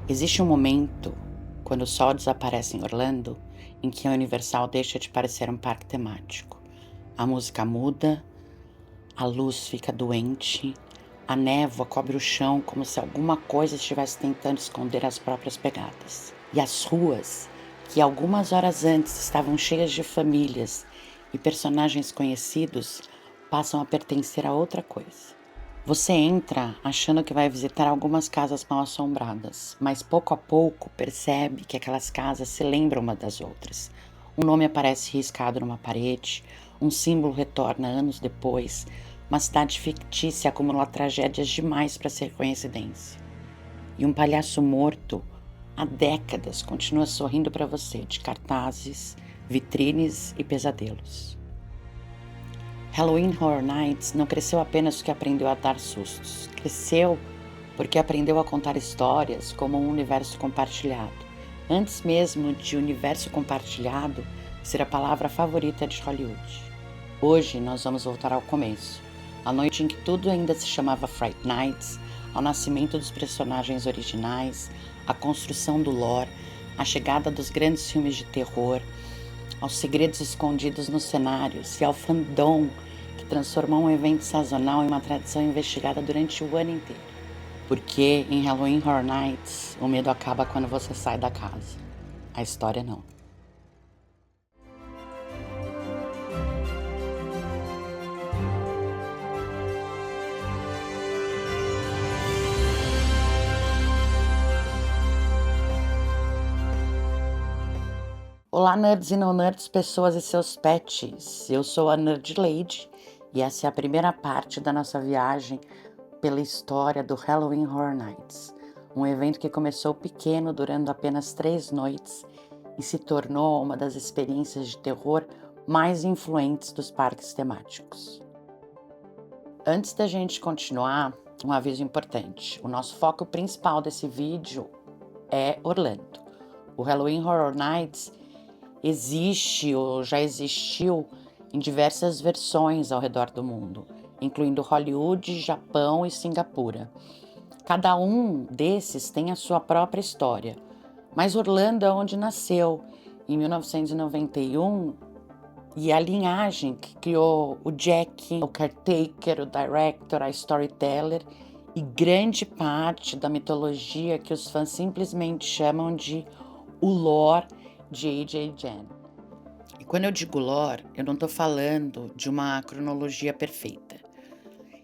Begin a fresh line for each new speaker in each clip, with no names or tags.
Existe um momento, quando o sol desaparece em Orlando, em que a Universal deixa de parecer um parque temático. A música muda, a luz fica doente, a névoa cobre o chão como se alguma coisa estivesse tentando esconder as próprias pegadas. E as ruas, que algumas horas antes estavam cheias de famílias e personagens conhecidos, passam a pertencer a outra coisa. Você entra achando que vai visitar algumas casas mal assombradas, mas pouco a pouco percebe que aquelas casas se lembram uma das outras. Um nome aparece riscado numa parede, um símbolo retorna anos depois, uma cidade fictícia acumula tragédias demais para ser coincidência. E um palhaço morto, há décadas, continua sorrindo para você de cartazes, vitrines e pesadelos. Halloween Horror Nights não cresceu apenas porque aprendeu a dar sustos. Cresceu porque aprendeu a contar histórias como um universo compartilhado. Antes mesmo de universo compartilhado ser a palavra favorita de Hollywood. Hoje nós vamos voltar ao começo. A noite em que tudo ainda se chamava Fright Nights, ao nascimento dos personagens originais, a construção do lore, a chegada dos grandes filmes de terror, aos segredos escondidos nos cenários e ao fandom que transformou um evento sazonal em uma tradição investigada durante o ano inteiro. Porque em Halloween Horror Nights, o medo acaba quando você sai da casa. A história não. Olá, nerds e não nerds, pessoas e seus pets. Eu sou a Nerd Lady e essa é a primeira parte da nossa viagem pela história do Halloween Horror Nights, um evento que começou pequeno, durando apenas 3 noites e se tornou uma das experiências de terror mais influentes dos parques temáticos. Antes da gente continuar, um aviso importante. O nosso foco principal desse vídeo é Orlando. O Halloween Horror Nights existe ou já existiu em diversas versões ao redor do mundo, incluindo Hollywood, Japão e Singapura. Cada um desses tem a sua própria história, mas Orlando é onde nasceu, em 1991, e a linhagem que criou o Jack, o caretaker, o director, a storyteller e grande parte da mitologia que os fãs simplesmente chamam de o lore de A.J. Jen. E quando eu digo lore, eu não estou falando de uma cronologia perfeita,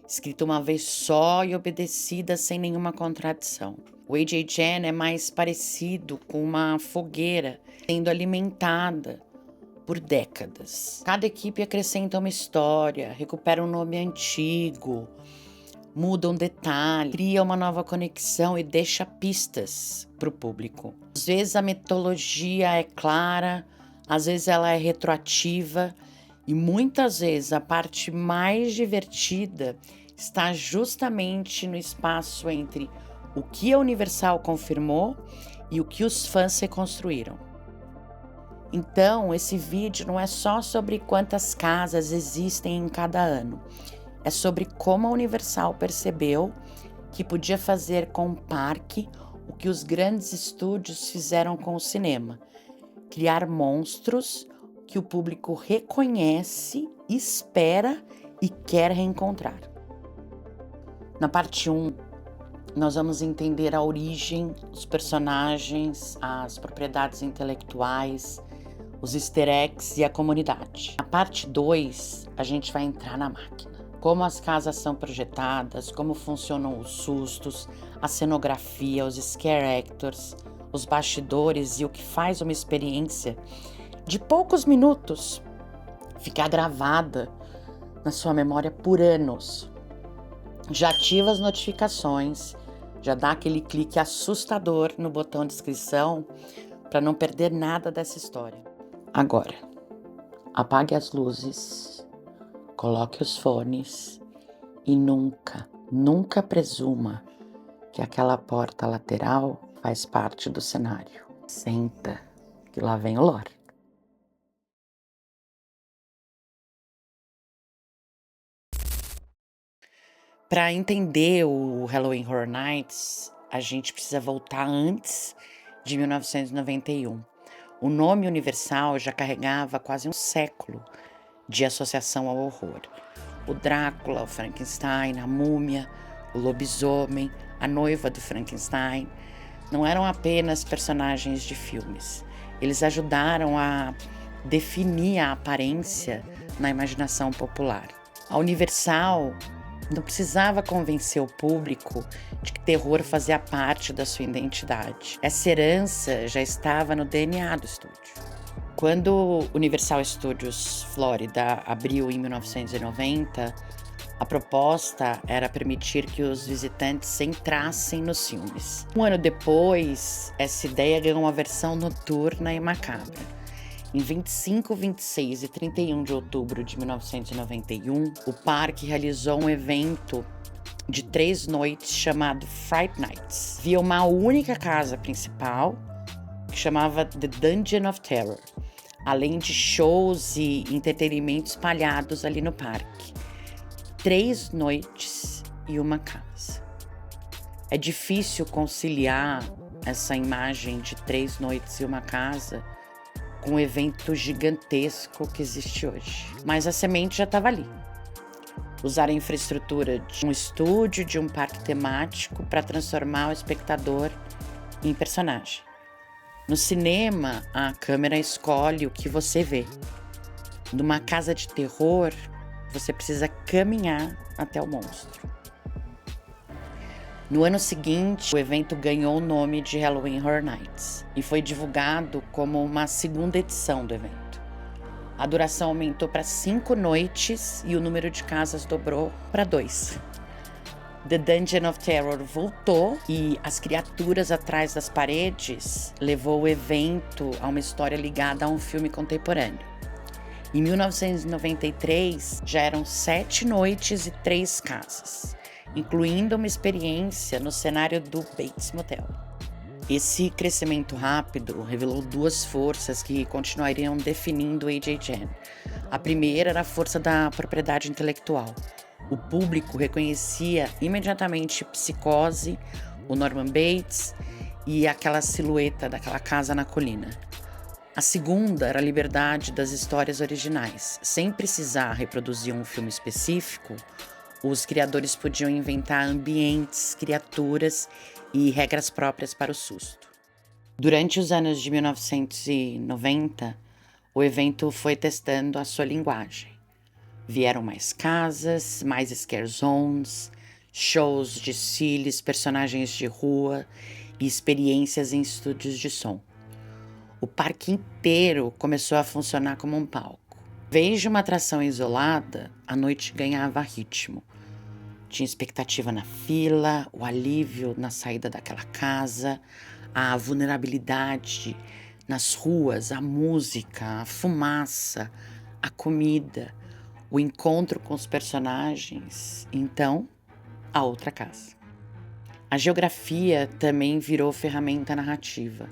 escrita uma vez só e obedecida sem nenhuma contradição. O A.J. Jen é mais parecido com uma fogueira sendo alimentada por décadas. Cada equipe acrescenta uma história, recupera um nome antigo, muda um detalhe, cria uma nova conexão e deixa pistas para o público. Às vezes a mitologia é clara, às vezes ela é retroativa e muitas vezes a parte mais divertida está justamente no espaço entre o que a Universal confirmou e o que os fãs reconstruíram. Então, esse vídeo não é só sobre quantas casas existem em cada ano. É sobre como a Universal percebeu que podia fazer com o parque o que os grandes estúdios fizeram com o cinema. Criar monstros que o público reconhece, espera e quer reencontrar. Na parte 1, nós vamos entender a origem, os personagens, as propriedades intelectuais, os easter eggs e a comunidade. Na parte 2, a gente vai entrar na máquina. Como as casas são projetadas, como funcionam os sustos, a cenografia, os scare actors, os bastidores e o que faz uma experiência de poucos minutos ficar gravada na sua memória por anos. Já ativa as notificações, já dá aquele clique assustador no botão de inscrição para não perder nada dessa história. Agora, apague as luzes, coloque os fones e nunca presuma que aquela porta lateral faz parte do cenário. Senta, que lá vem o lore. Para entender o Halloween Horror Nights, a gente precisa voltar antes de 1991. O nome Universal já carregava quase um século de associação ao horror. O Drácula, o Frankenstein, a múmia, o lobisomem, a noiva do Frankenstein não eram apenas personagens de filmes. Eles ajudaram a definir a aparência na imaginação popular. A Universal não precisava convencer o público de que terror fazia parte da sua identidade. Essa herança já estava no DNA do estúdio. Quando Universal Studios Florida abriu em 1990, a proposta era permitir que os visitantes entrassem nos filmes. Um ano depois, essa ideia ganhou uma versão noturna e macabra. Em 25, 26 e 31 de outubro de 1991, o parque realizou um evento de 3 noites chamado Fright Nights. Havia uma única casa principal, que chamava The Dungeon of Terror, além de shows e entretenimento espalhados ali no parque. 3 noites e uma casa. É difícil conciliar essa imagem de 3 noites e uma casa com o evento gigantesco que existe hoje. Mas a semente já estava ali. Usar a infraestrutura de um estúdio, de um parque temático, para transformar o espectador em personagem. No cinema, a câmera escolhe o que você vê. Numa casa de terror, você precisa caminhar até o monstro. No ano seguinte, o evento ganhou o nome de Halloween Horror Nights e foi divulgado como uma segunda edição do evento. A duração aumentou para 5 noites e o número de casas dobrou para 2. The Dungeon of Terror voltou e as criaturas atrás das paredes levou o evento a uma história ligada a um filme contemporâneo. Em 1993, já eram 7 noites e 3 casas, incluindo uma experiência no cenário do Bates Motel. Esse crescimento rápido revelou 2 forças que continuariam definindo o AJGN. A primeira era a força da propriedade intelectual. O público reconhecia imediatamente Psicose, o Norman Bates e aquela silhueta daquela casa na colina. A segunda era a liberdade das histórias originais. Sem precisar reproduzir um filme específico, os criadores podiam inventar ambientes, criaturas e regras próprias para o susto. Durante os anos de 1990, o evento foi testando a sua linguagem. Vieram mais casas, mais scare zones, shows, desfiles, personagens de rua e experiências em estúdios de som. O parque inteiro começou a funcionar como um palco. Em vez de uma atração isolada, a noite ganhava ritmo. Tinha expectativa na fila, o alívio na saída daquela casa, a vulnerabilidade nas ruas, a música, a fumaça, a comida, o encontro com os personagens, então, a outra casa. A geografia também virou ferramenta narrativa.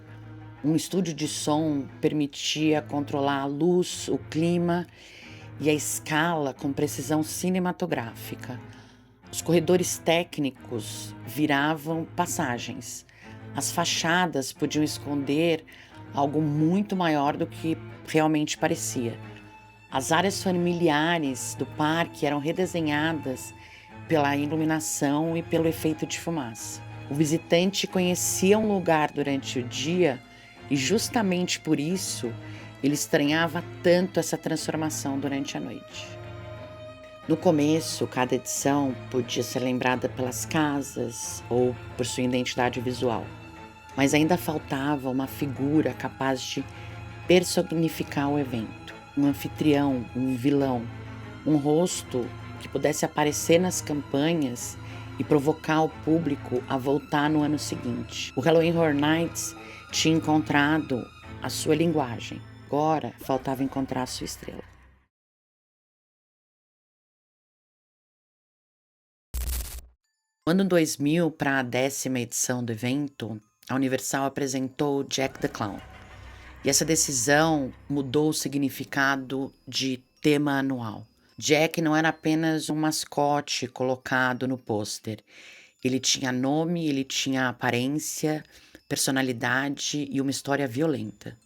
Um estúdio de som permitia controlar a luz, o clima e a escala com precisão cinematográfica. Os corredores técnicos viravam passagens. As fachadas podiam esconder algo muito maior do que realmente parecia. As áreas familiares do parque eram redesenhadas pela iluminação e pelo efeito de fumaça. O visitante conhecia um lugar durante o dia e justamente por isso ele estranhava tanto essa transformação durante a noite. No começo, cada edição podia ser lembrada pelas casas ou por sua identidade visual, mas ainda faltava uma figura capaz de personificar o evento, um anfitrião, um vilão, um rosto que pudesse aparecer nas campanhas e provocar o público a voltar no ano seguinte. O Halloween Horror Nights tinha encontrado a sua linguagem, agora faltava encontrar a sua estrela. No ano 2000, para a 10ª edição do evento, a Universal apresentou Jack the Clown. E essa decisão mudou o significado de tema anual. Jack não era apenas um mascote colocado no pôster. Ele tinha nome, ele tinha aparência, personalidade e uma história violenta.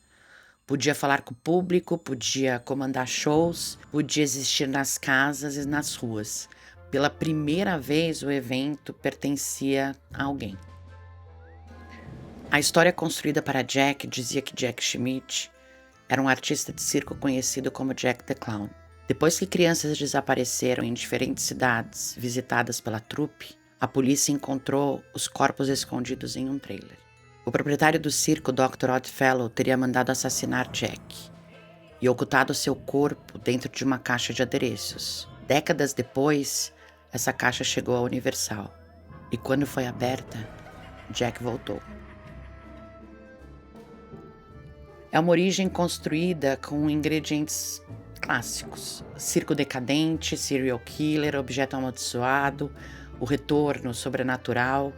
Podia falar com o público, podia comandar shows, podia existir nas casas e nas ruas. Pela primeira vez, o evento pertencia a alguém. A história construída para Jack dizia que Jack Schmidt era um artista de circo conhecido como Jack the Clown. Depois que crianças desapareceram em diferentes cidades visitadas pela trupe, a polícia encontrou os corpos escondidos em um trailer. O proprietário do circo, Dr. Oddfellow, teria mandado assassinar Jack e ocultado seu corpo dentro de uma caixa de adereços. Décadas depois, essa caixa chegou à Universal e quando foi aberta, Jack voltou. É uma origem construída com ingredientes clássicos: circo decadente, serial killer, objeto amaldiçoado, o retorno sobrenatural.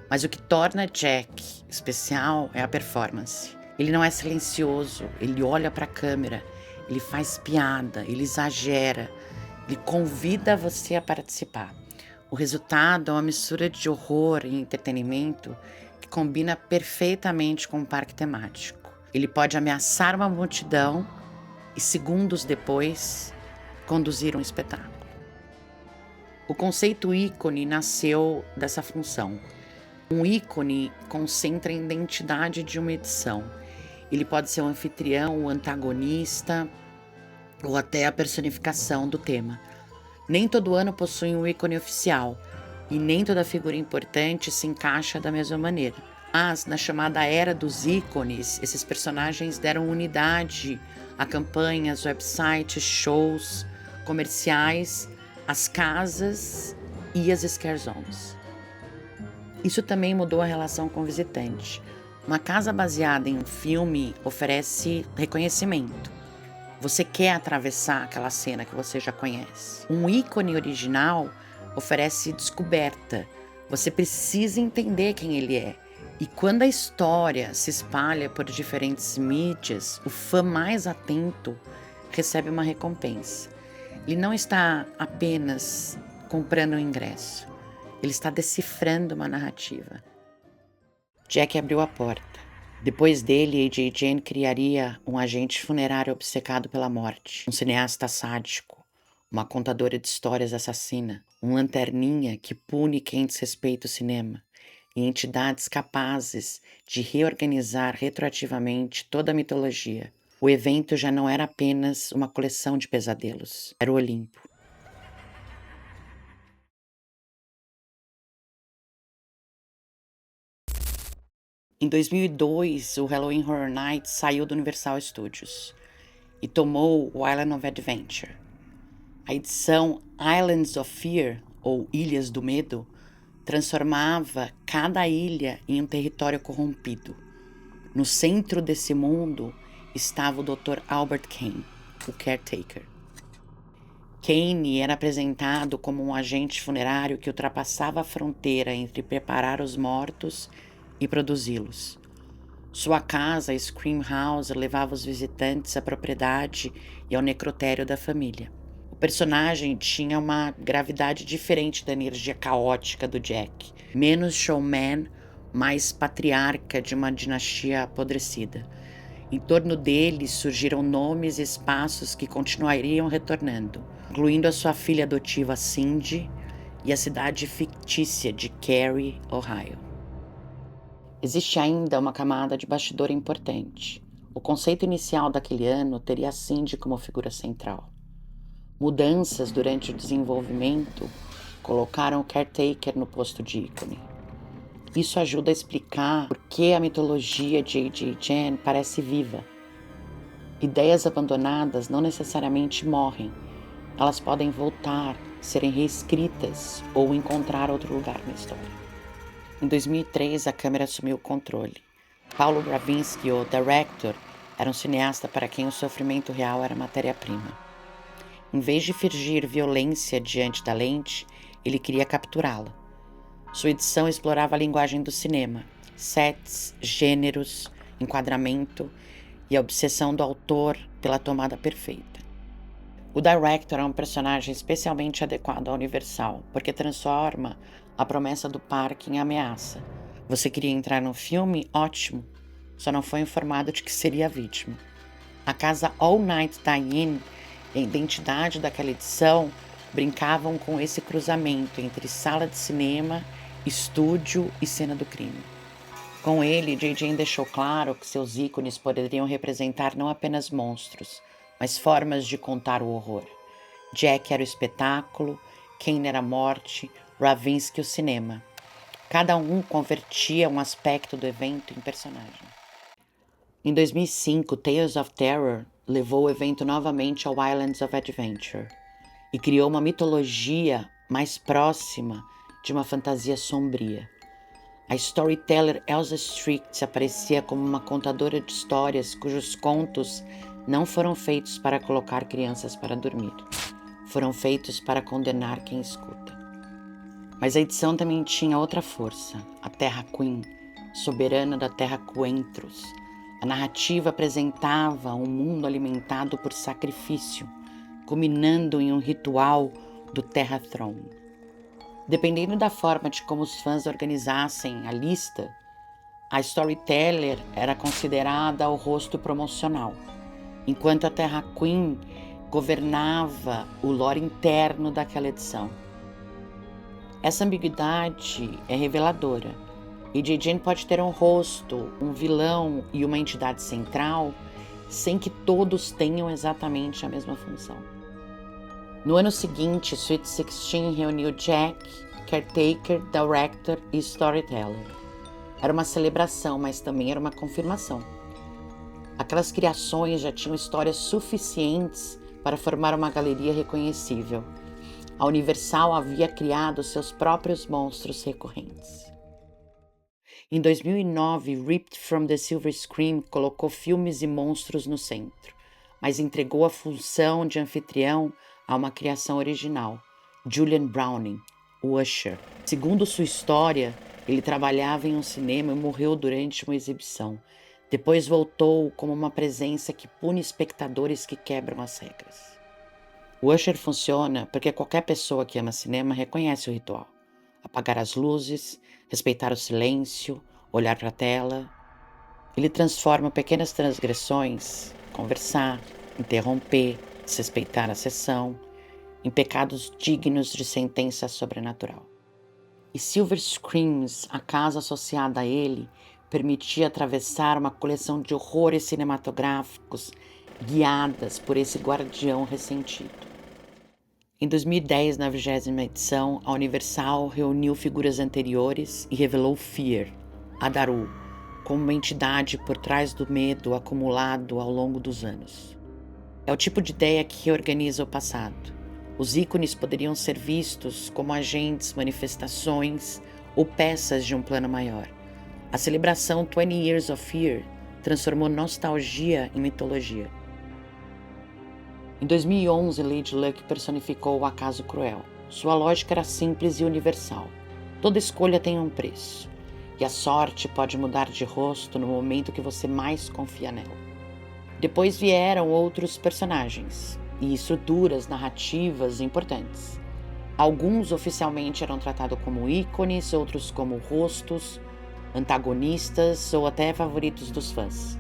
Mas o que torna Jack especial é a performance. Ele não é silencioso, ele olha para a câmera, ele faz piada, ele exagera, ele convida você a participar. O resultado é uma mistura de horror e entretenimento que combina perfeitamente com um parque temático. Ele pode ameaçar uma multidão e, segundos depois, conduzir um espetáculo. O conceito ícone nasceu dessa função. Um ícone concentra a identidade de uma edição. Ele pode ser o anfitrião, o antagonista ou até a personificação do tema. Nem todo ano possui um ícone oficial e nem toda figura importante se encaixa da mesma maneira. Mas, na chamada Era dos Ícones, esses personagens deram unidade a campanhas, websites, shows, comerciais, as casas e as scare zones. Isso também mudou a relação com o visitante. Uma casa baseada em um filme oferece reconhecimento. Você quer atravessar aquela cena que você já conhece. Um ícone original oferece descoberta. Você precisa entender quem ele é. E quando a história se espalha por diferentes mídias, o fã mais atento recebe uma recompensa. Ele não está apenas comprando um ingresso, ele está decifrando uma narrativa. Jack abriu a porta. Depois dele, A.J. Jane criaria um agente funerário obcecado pela morte, um cineasta sádico, uma contadora de histórias assassina, um lanterninha que pune quem desrespeita o cinema, e entidades capazes de reorganizar retroativamente toda a mitologia. O evento já não era apenas uma coleção de pesadelos, era o Olimpo. Em 2002, o Halloween Horror Nights saiu do Universal Studios e tomou o Island of Adventure. A edição Islands of Fear, ou Ilhas do Medo, transformava cada ilha em um território corrompido. No centro desse mundo estava o Dr. Albert Kane, o caretaker. Kane era apresentado como um agente funerário que ultrapassava a fronteira entre preparar os mortos e produzi-los. Sua casa, Scream House, levava os visitantes à propriedade e ao necrotério da família. O personagem tinha uma gravidade diferente da energia caótica do Jack. Menos showman, mais patriarca de uma dinastia apodrecida. Em torno dele surgiram nomes e espaços que continuariam retornando, incluindo a sua filha adotiva Cindy e a cidade fictícia de Cary, Ohio. Existe ainda uma camada de bastidor importante. O conceito inicial daquele ano teria a Cindy como figura central. Mudanças durante o desenvolvimento colocaram o caretaker no posto de ícone. Isso ajuda a explicar por que a mitologia de A.J. Jane parece viva. Ideias abandonadas não necessariamente morrem. Elas podem voltar, serem reescritas ou encontrar outro lugar na história. Em 2003, a câmera assumiu o controle. Paulo Bravinsky, o director, era um cineasta para quem o sofrimento real era matéria-prima. Em vez de fingir violência diante da lente, ele queria capturá-la. Sua edição explorava a linguagem do cinema, sets, gêneros, enquadramento e a obsessão do autor pela tomada perfeita. O Director é um personagem especialmente adequado ao Universal, porque transforma a promessa do parque em ameaça. Você queria entrar no filme? Ótimo! Só não foi informado de que seria a vítima. A casa All Night Dive-In e a identidade daquela edição brincavam com esse cruzamento entre sala de cinema, estúdio e cena do crime. Com ele, J.J. deixou claro que seus ícones poderiam representar não apenas monstros, mas formas de contar o horror. Jack era o espetáculo, Kane era a morte, Ravinsky o cinema. Cada um convertia um aspecto do evento em personagem. Em 2005, Tales of Terror levou o evento novamente ao Islands of Adventure e criou uma mitologia mais próxima de uma fantasia sombria. A storyteller Elsa Strict aparecia como uma contadora de histórias cujos contos não foram feitos para colocar crianças para dormir. Foram feitos para condenar quem escuta. Mas a edição também tinha outra força, a Terra Queen, soberana da Terra Coentros. A narrativa apresentava um mundo alimentado por sacrifício, culminando em um ritual do Terra Throne. Dependendo da forma de como os fãs organizassem a lista, a storyteller era considerada o rosto promocional, enquanto a Terra Queen governava o lore interno daquela edição. Essa ambiguidade é reveladora, e J.J. pode ter um rosto, um vilão e uma entidade central, sem que todos tenham exatamente a mesma função. No ano seguinte, Sweet Sixteen reuniu Jack, Caretaker, Director e Storyteller. Era uma celebração, mas também era uma confirmação. Aquelas criações já tinham histórias suficientes para formar uma galeria reconhecível. A Universal havia criado seus próprios monstros recorrentes. Em 2009, Ripped from the Silver Screen colocou filmes e monstros no centro, mas entregou a função de anfitrião a uma criação original, Julian Browning, o Usher. Segundo sua história, ele trabalhava em um cinema e morreu durante uma exibição. Depois voltou como uma presença que pune espectadores que quebram as regras. O Usher funciona porque qualquer pessoa que ama cinema reconhece o ritual. Apagar as luzes, respeitar o silêncio, olhar para a tela. Ele transforma pequenas transgressões, conversar, interromper, desrespeitar a sessão, em pecados dignos de sentença sobrenatural. E Silver Screams, a casa associada a ele, permitia atravessar uma coleção de horrores cinematográficos guiadas por esse guardião ressentido. Em 2010, na 20ª edição, a Universal reuniu figuras anteriores e revelou Fear, a Daru, como uma entidade por trás do medo acumulado ao longo dos anos. É o tipo de ideia que reorganiza o passado. Os ícones poderiam ser vistos como agentes, manifestações ou peças de um plano maior. A celebração 20 Years of Fear transformou nostalgia em mitologia. Em 2011, Lady Luck personificou o acaso cruel. Sua lógica era simples e universal. Toda escolha tem um preço, e a sorte pode mudar de rosto no momento que você mais confia nela. Depois vieram outros personagens e estruturas narrativas importantes. Alguns oficialmente eram tratados como ícones, outros como rostos, antagonistas ou até favoritos dos fãs.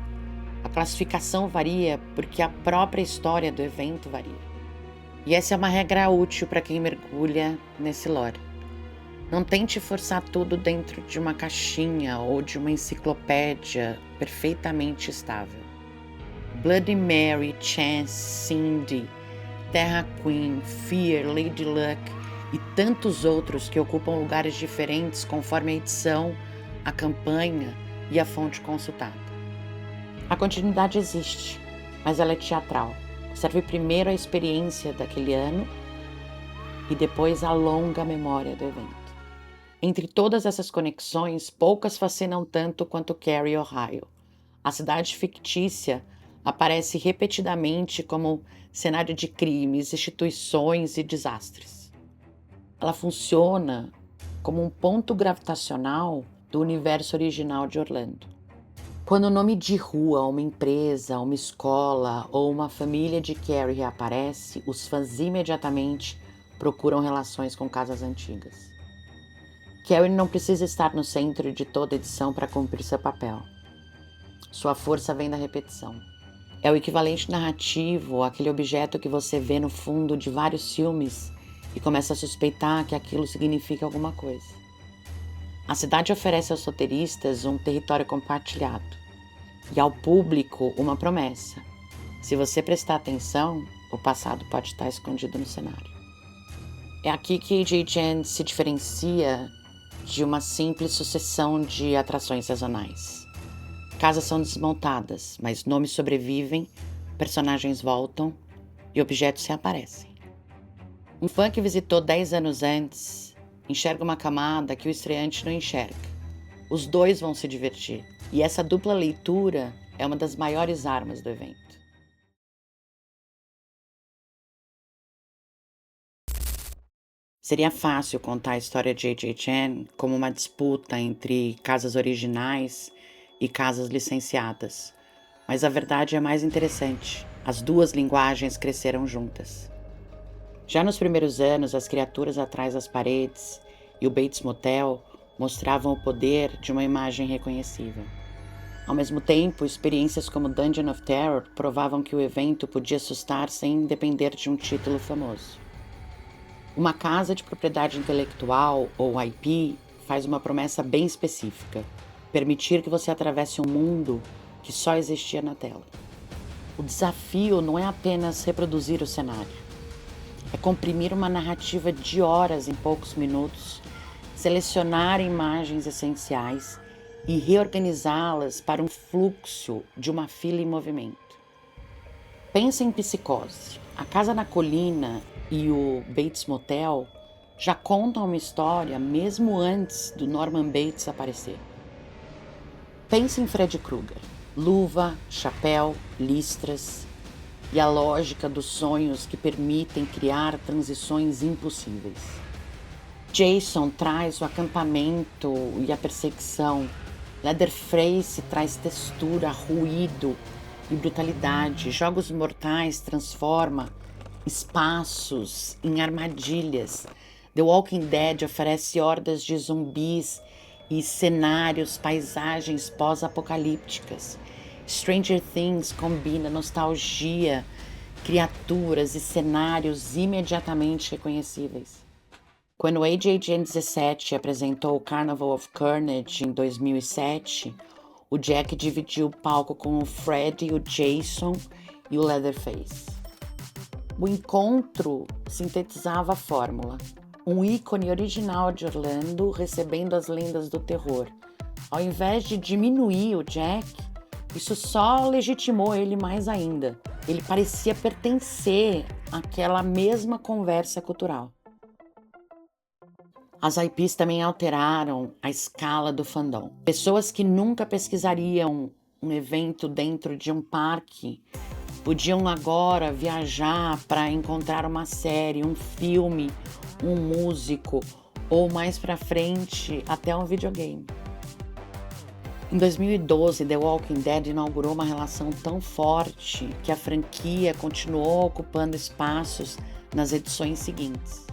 A classificação varia porque a própria história do evento varia. E essa é uma regra útil para quem mergulha nesse lore. Não tente forçar tudo dentro de uma caixinha ou de uma enciclopédia perfeitamente estável. Bloody Mary, Chance, Cindy, Terra Queen, Fear, Lady Luck e tantos outros que ocupam lugares diferentes conforme a edição, a campanha e a fonte consultada. A continuidade existe, mas ela é teatral. Serve primeiro a experiência daquele ano e depois a longa memória do evento. Entre todas essas conexões, poucas fascinam tanto quanto Cary, Ohio. A cidade fictícia aparece repetidamente como cenário de crimes, instituições e desastres. Ela funciona como um ponto gravitacional do universo original de Orlando. Quando o nome de rua, uma empresa, uma escola ou uma família de Carrie reaparece, os fãs imediatamente procuram relações com casas antigas. Carrie não precisa estar no centro de toda edição para cumprir seu papel. Sua força vem da repetição. É o equivalente narrativo àquele objeto que você vê no fundo de vários filmes e começa a suspeitar que aquilo significa alguma coisa. A cidade oferece aos roteiristas um território compartilhado e ao público uma promessa. Se você prestar atenção, o passado pode estar escondido no cenário. É aqui que J. Jen se diferencia de uma simples sucessão de atrações sazonais. Casas são desmontadas, mas nomes sobrevivem, personagens voltam e objetos reaparecem. Um fã que visitou 10 anos antes enxerga uma camada que o estreante não enxerga. Os dois vão se divertir, e essa dupla leitura é uma das maiores armas do evento. Seria fácil contar a história de J.J. Chen como uma disputa entre casas originais e casas licenciadas, mas a verdade é mais interessante. As duas linguagens cresceram juntas. Já nos primeiros anos, as criaturas atrás das paredes e o Bates Motel mostravam o poder de uma imagem reconhecível. Ao mesmo tempo, experiências como Dungeon of Terror provavam que o evento podia assustar sem depender de um título famoso. Uma casa de propriedade intelectual, ou IP, faz uma promessa bem específica: permitir que você atravesse um mundo que só existia na tela. O desafio não é apenas reproduzir o cenário, é comprimir uma narrativa de horas em poucos minutos, selecionar imagens essenciais e reorganizá-las para um fluxo de uma fila em movimento. Pensa em Psicose. A Casa na Colina e o Bates Motel já contam uma história mesmo antes do Norman Bates aparecer. Pensa em Freddy Krueger. Luva, chapéu, listras e a lógica dos sonhos que permitem criar transições impossíveis. Jason traz o acampamento e a perseguição. Leatherface traz textura, ruído e brutalidade. Jogos Mortais transforma espaços em armadilhas. The Walking Dead oferece hordas de zumbis e cenários, paisagens pós-apocalípticas. Stranger Things combina nostalgia, criaturas e cenários imediatamente reconhecíveis. Quando AJ-17 apresentou o Carnival of Carnage em 2007, o Jack dividiu o palco com o Freddy, o Jason e o Leatherface. O encontro sintetizava a fórmula. Um ícone original de Orlando recebendo as lendas do terror. Ao invés de diminuir o Jack, isso só legitimou ele mais ainda. Ele parecia pertencer àquela mesma conversa cultural. As IPs também alteraram a escala do fandom. Pessoas que nunca pesquisariam um evento dentro de um parque podiam agora viajar para encontrar uma série, um filme, um músico ou mais para frente até um videogame. Em 2012, The Walking Dead inaugurou uma relação tão forte que a franquia continuou ocupando espaços nas edições seguintes.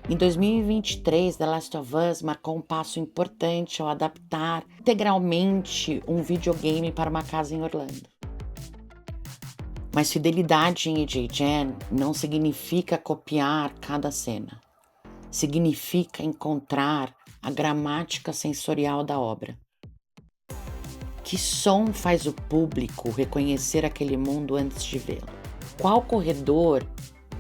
Em 2023, The Last of Us marcou um passo importante ao adaptar integralmente um videogame para uma casa em Orlando. Mas fidelidade em E.J. Jen não significa copiar cada cena. Significa encontrar a gramática sensorial da obra. Que som faz o público reconhecer aquele mundo antes de vê-lo? Qual corredor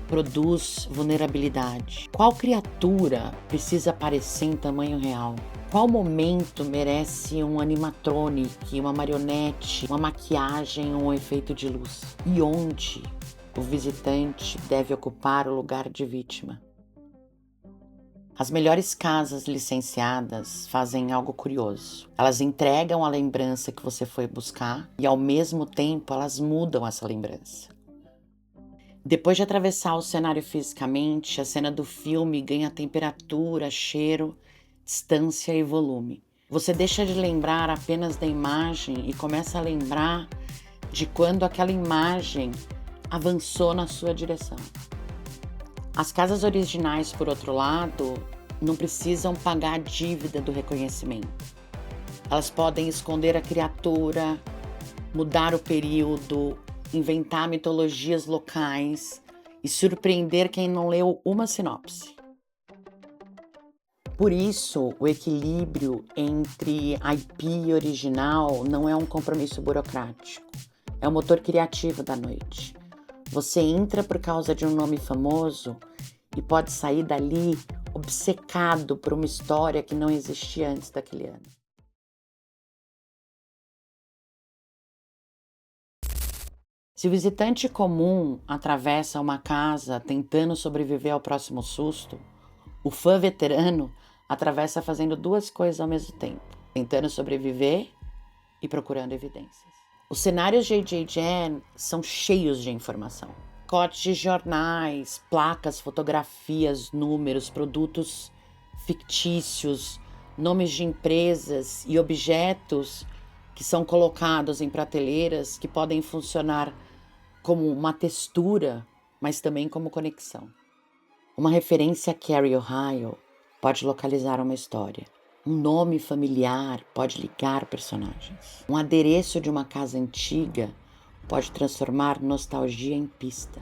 produz vulnerabilidade? Qual criatura precisa aparecer em tamanho real? Qual momento merece um animatronic, uma marionete, uma maquiagem ou um efeito de luz? E onde o visitante deve ocupar o lugar de vítima? As melhores casas licenciadas fazem algo curioso. Elas entregam a lembrança que você foi buscar e, ao mesmo tempo, elas mudam essa lembrança. Depois de atravessar o cenário fisicamente, a cena do filme ganha temperatura, cheiro, distância e volume. Você deixa de lembrar apenas da imagem e começa a lembrar de quando aquela imagem avançou na sua direção. As casas originais, por outro lado, não precisam pagar a dívida do reconhecimento. Elas podem esconder a criatura, mudar o período, inventar mitologias locais e surpreender quem não leu uma sinopse. Por isso, o equilíbrio entre IP e original não é um compromisso burocrático. É o motor criativo da noite. Você entra por causa de um nome famoso e pode sair dali obcecado por uma história que não existia antes daquele ano. Se o visitante comum atravessa uma casa tentando sobreviver ao próximo susto, o fã veterano atravessa fazendo duas coisas ao mesmo tempo, tentando sobreviver e procurando evidências. Os cenários de AJ são cheios de informação. Cortes de jornais, placas, fotografias, números, produtos fictícios, nomes de empresas e objetos que são colocados em prateleiras que podem funcionar como uma textura, mas também como conexão. Uma referência a Cary, Ohio, pode localizar uma história. Um nome familiar pode ligar personagens. Um adereço de uma casa antiga pode transformar nostalgia em pista.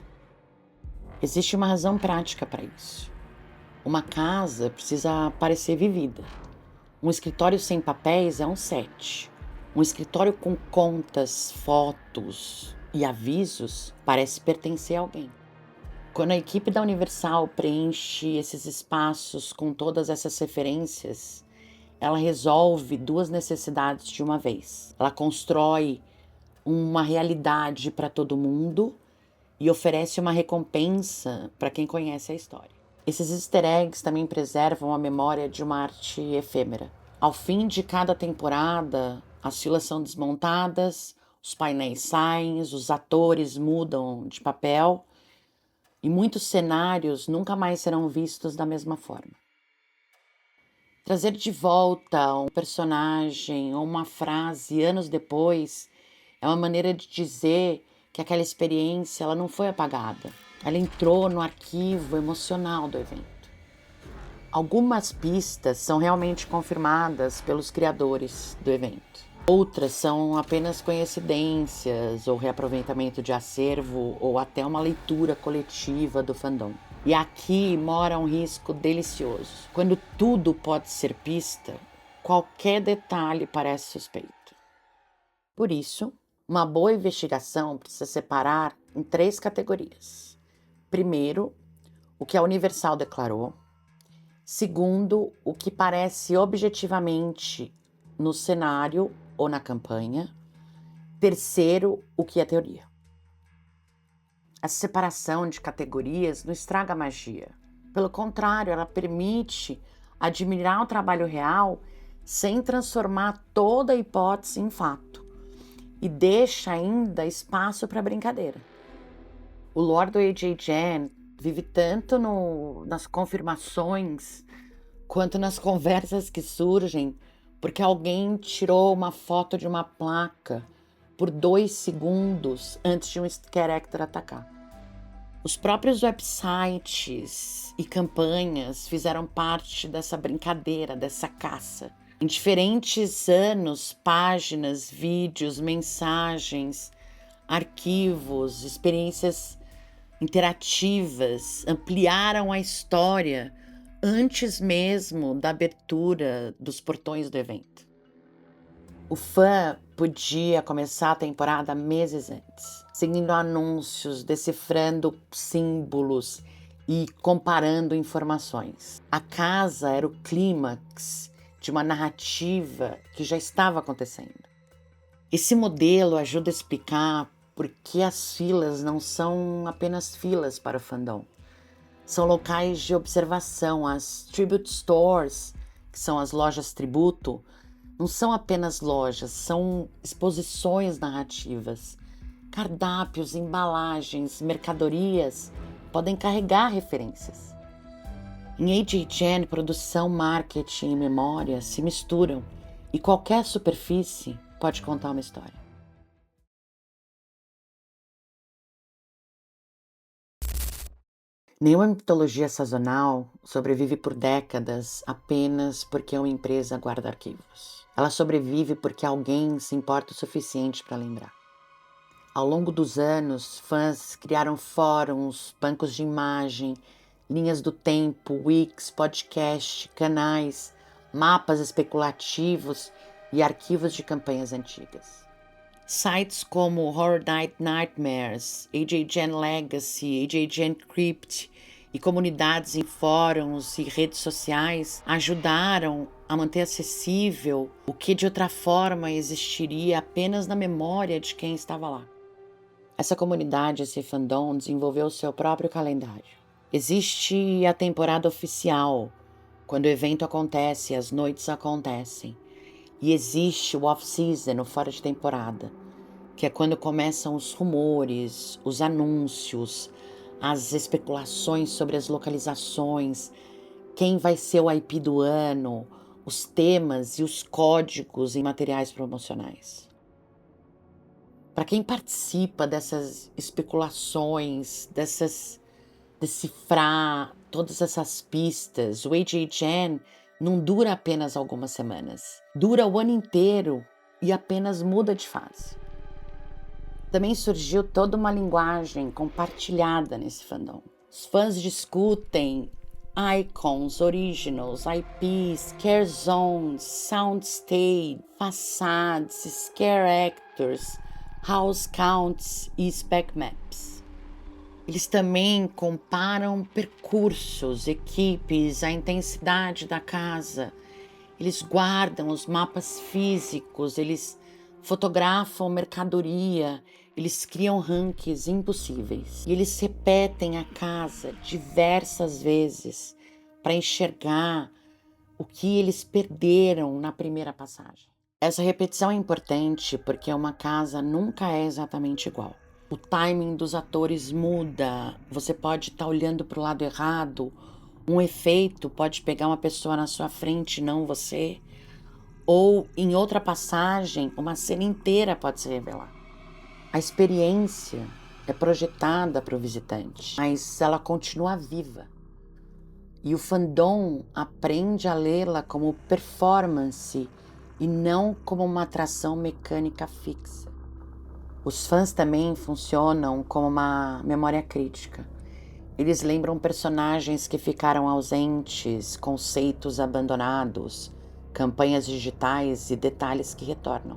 Existe uma razão prática para isso. Uma casa precisa parecer vivida. Um escritório sem papéis é um set. Um escritório com contas, fotos e avisos parece pertencer a alguém. Quando a equipe da Universal preenche esses espaços com todas essas referências, ela resolve duas necessidades de uma vez. Ela constrói uma realidade para todo mundo e oferece uma recompensa para quem conhece a história. Esses easter eggs também preservam a memória de uma arte efêmera. Ao fim de cada temporada, as filas são desmontadas, os painéis saem, os atores mudam de papel e muitos cenários nunca mais serão vistos da mesma forma. Trazer de volta um personagem ou uma frase anos depois é uma maneira de dizer que aquela experiência ela não foi apagada. Ela entrou no arquivo emocional do evento. Algumas pistas são realmente confirmadas pelos criadores do evento. Outras são apenas coincidências ou reaproveitamento de acervo ou até uma leitura coletiva do fandom. E aqui mora um risco delicioso. Quando tudo pode ser pista, qualquer detalhe parece suspeito. Por isso, uma boa investigação precisa separar em 3 categorias. Primeiro, o que a Universal declarou. Segundo, o que parece objetivamente no cenário ou na campanha. Terceiro, o que é teoria. Essa separação de categorias não estraga a magia. Pelo contrário, ela permite admirar o trabalho real sem transformar toda a hipótese em fato. E deixa ainda espaço para brincadeira. O lore do AJ vive tanto nas confirmações quanto nas conversas que surgem porque alguém tirou uma foto de uma placa por 2 segundos antes de um character atacar. Os próprios websites e campanhas fizeram parte dessa brincadeira, dessa caça. Em diferentes anos, páginas, vídeos, mensagens, arquivos, experiências interativas ampliaram a história antes mesmo da abertura dos portões do evento. O fã podia começar a temporada meses antes, seguindo anúncios, decifrando símbolos e comparando informações. A casa era o clímax de uma narrativa que já estava acontecendo. Esse modelo ajuda a explicar por que as filas não são apenas filas para o fandom. São locais de observação. As tribute stores, que são as lojas tributo, não são apenas lojas, são exposições narrativas. Cardápios, embalagens, mercadorias podem carregar referências. Em AJ, produção, marketing e memória se misturam E qualquer superfície pode contar uma história. Nenhuma mitologia sazonal sobrevive por décadas apenas porque uma empresa guarda arquivos. Ela sobrevive porque alguém se importa o suficiente para lembrar. Ao longo dos anos, fãs criaram fóruns, bancos de imagem, linhas do tempo, wikis, podcast, canais, mapas especulativos e arquivos de campanhas antigas. Sites como Horror Night Nightmares, AJGen Legacy, AJGen Crypt e comunidades em fóruns e redes sociais ajudaram a manter acessível o que de outra forma existiria apenas na memória de quem estava lá. Essa comunidade, esse fandom, desenvolveu seu próprio calendário. Existe a temporada oficial, quando o evento acontece e as noites acontecem. E existe o off-season, o fora de temporada, que é quando começam os rumores, os anúncios, as especulações sobre as localizações, quem vai ser o IP do ano, os temas e os códigos em materiais promocionais. Para quem participa dessas especulações, decifrar todas essas pistas, o AJGen não dura apenas algumas semanas. Dura o ano inteiro e apenas muda de fase. Também surgiu toda uma linguagem compartilhada nesse fandom. Os fãs discutem icons, originals, IPs, scare zones, soundstage, facades, scare actors, house counts e spec maps. Eles também comparam percursos, equipes, a intensidade da casa. Eles guardam os mapas físicos, eles fotografam mercadoria, eles criam rankings impossíveis. E eles repetem a casa diversas vezes para enxergar o que eles perderam na primeira passagem. Essa repetição é importante porque uma casa nunca é exatamente igual. O timing dos atores muda, você pode estar olhando para o lado errado, um efeito pode pegar uma pessoa na sua frente, não você, ou em outra passagem, uma cena inteira pode se revelar. A experiência é projetada para o visitante, mas ela continua viva. E o fandom aprende a lê-la como performance e não como uma atração mecânica fixa. Os fãs também funcionam como uma memória crítica. Eles lembram personagens que ficaram ausentes, conceitos abandonados, campanhas digitais e detalhes que retornam.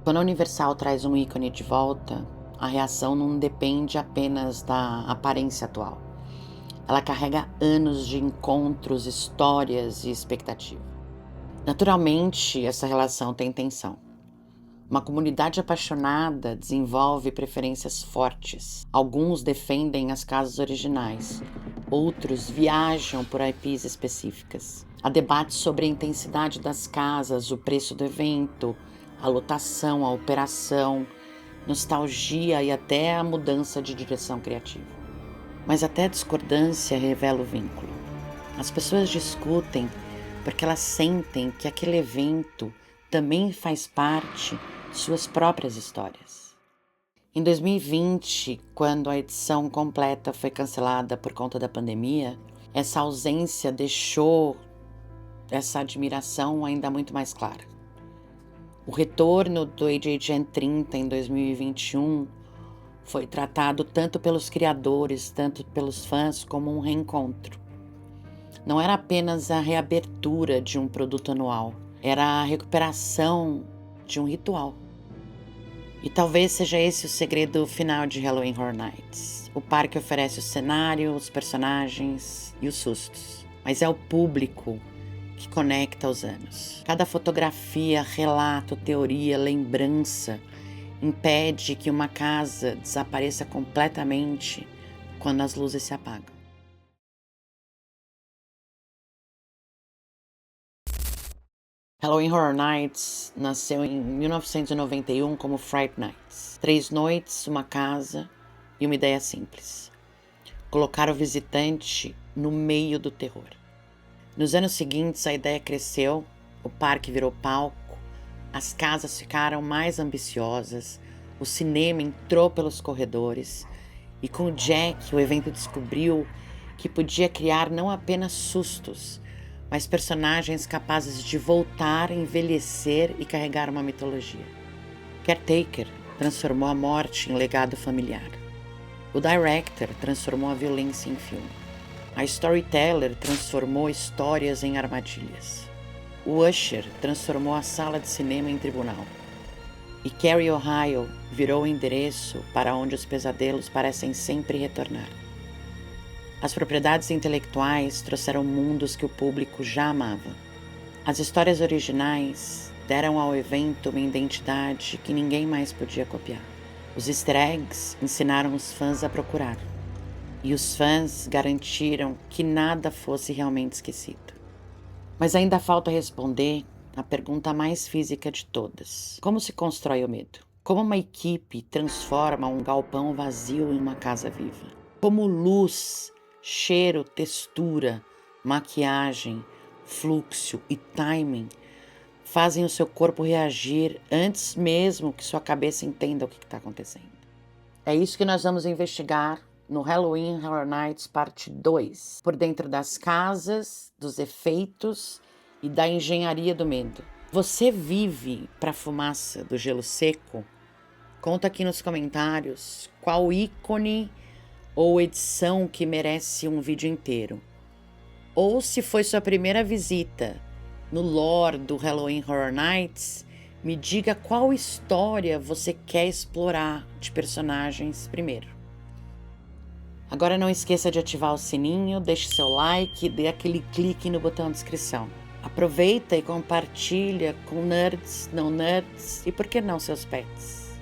Quando a Universal traz um ícone de volta, a reação não depende apenas da aparência atual. Ela carrega anos de encontros, histórias e expectativa. Naturalmente, essa relação tem tensão. Uma comunidade apaixonada desenvolve preferências fortes. Alguns defendem as casas originais, outros viajam por IPs específicas. Há debates sobre a intensidade das casas, o preço do evento, a lotação, a operação, nostalgia e até a mudança de direção criativa. Mas até a discordância revela o vínculo. As pessoas discutem porque elas sentem que aquele evento também faz parte de suas próprias histórias. Em 2020, quando a edição completa foi cancelada por conta da pandemia, essa ausência deixou essa admiração ainda muito mais clara. O retorno do AJGen 30 em 2021 foi tratado tanto pelos criadores, tanto pelos fãs, como um reencontro. Não era apenas a reabertura de um produto anual, era a recuperação de um ritual. E talvez seja esse o segredo final de Halloween Horror Nights. O parque oferece o cenário, os personagens e os sustos, mas é o público que conecta os anos. Cada fotografia, relato, teoria, lembrança impede que uma casa desapareça completamente quando as luzes se apagam. Halloween Horror Nights nasceu em 1991 como Fright Nights. 3 noites, uma casa e uma ideia simples: colocar o visitante no meio do terror. Nos anos seguintes, a ideia cresceu, o parque virou palco, As casas ficaram mais ambiciosas, o cinema entrou pelos corredores e com Jack o evento descobriu que podia criar não apenas sustos, mas personagens capazes de voltar, envelhecer e carregar uma mitologia. Caretaker transformou a morte em legado familiar. O Director transformou a violência em filme. A Storyteller transformou histórias em armadilhas. O Usher transformou a sala de cinema em tribunal. E Cary, Ohio, virou o endereço para onde os pesadelos parecem sempre retornar. As propriedades intelectuais trouxeram mundos que o público já amava. As histórias originais deram ao evento uma identidade que ninguém mais podia copiar. Os easter eggs ensinaram os fãs a procurar. E os fãs garantiram que nada fosse realmente esquecido. Mas ainda falta responder a pergunta mais física de todas. Como se constrói o medo? Como uma equipe transforma um galpão vazio em uma casa viva? Como luz, cheiro, textura, maquiagem, fluxo e timing fazem o seu corpo reagir antes mesmo que sua cabeça entenda o que está acontecendo? É isso que nós vamos investigar no Halloween Horror Nights Parte 2, por dentro das casas, dos efeitos e da engenharia do medo. Você vive para a fumaça do gelo seco? Conta aqui nos comentários qual ícone ou edição que merece um vídeo inteiro. Ou se foi sua primeira visita no lore do Halloween Horror Nights, me diga qual história você quer explorar de personagens primeiro. Agora não esqueça de ativar o sininho, deixe seu like e dê aquele clique no botão de inscrição. Aproveita e compartilha com nerds, não nerds e por que não seus pets.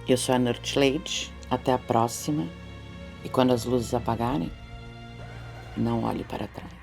Eu sou a Nerd Lady, até a próxima e quando as luzes apagarem, não olhe para trás.